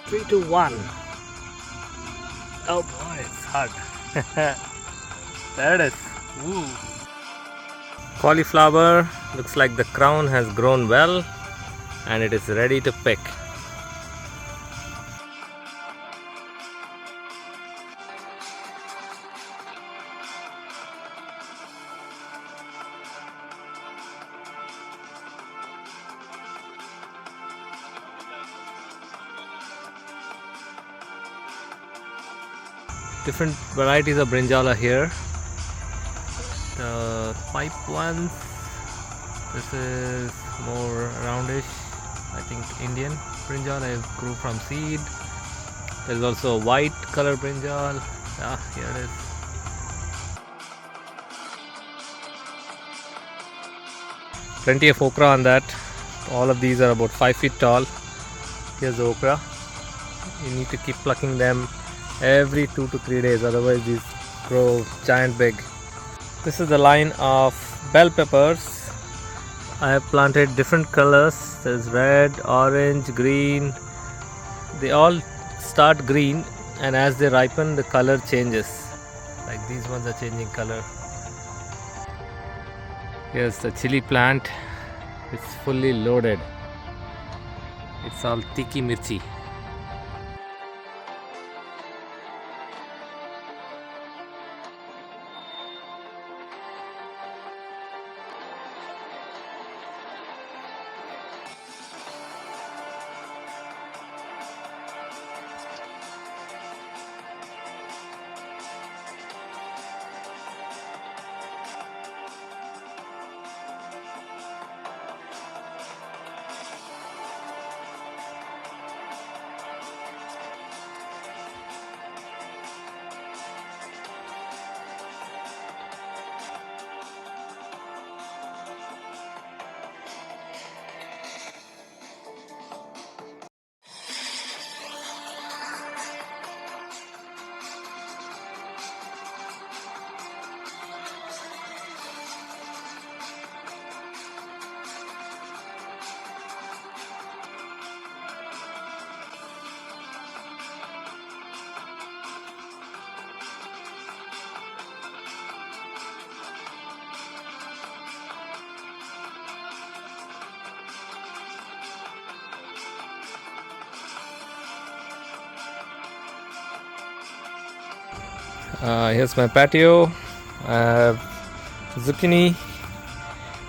3, 2, 1. Oh boy, it's hard. There it is. Ooh. Cauliflower looks like the crown has grown well and it is ready to pick. Different varieties of brinjal are here. The pipe ones, this is more roundish, I think Indian brinjal I grew from seed. There's also a white color brinjal. Here it is. Plenty of okra on that. All of these are about 5 feet tall. Here's the okra. You need to keep plucking them every 2 to 3 days, otherwise these grow giant big. This is the line of bell peppers. I have planted different colors. There's red, orange, green. They all start green, and as they ripen the color changes. Like these ones are changing color. Here's the chili plant. It's fully loaded. It's all tiki mirchi. Here's my patio. I have zucchini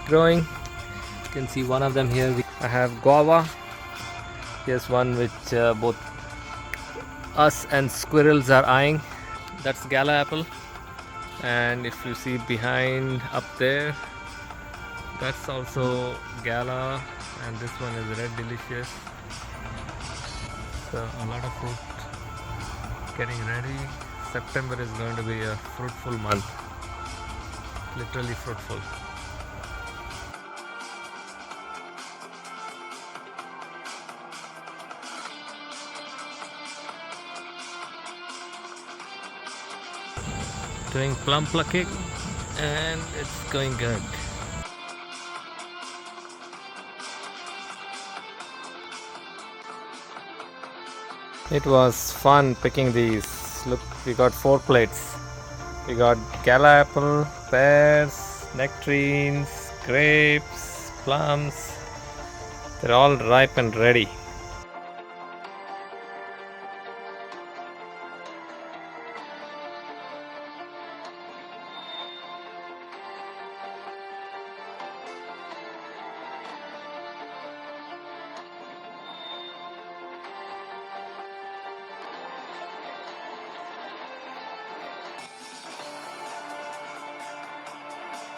growing. You can see one of them here. I have guava. Here's one which both us and squirrels are eyeing. That's gala apple. And if you see behind up there, that's also gala, and this one is red delicious. So a lot of fruit getting ready. September is going to be a fruitful month, literally fruitful. Doing plum plucking and it's going good. It was fun picking these. Look, we got 4 plates. We got gala apple, pears, nectarines, grapes, plums. They're all ripe and ready.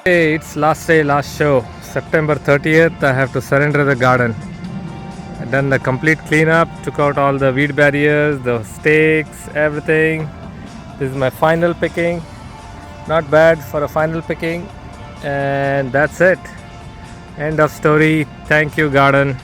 Hey, it's last day, last show. September 30th, I have to surrender the garden. I've done the complete cleanup, took out all the weed barriers, the stakes, everything. This is my final picking. Not bad for a final picking. And that's it. End of story. Thank you, garden.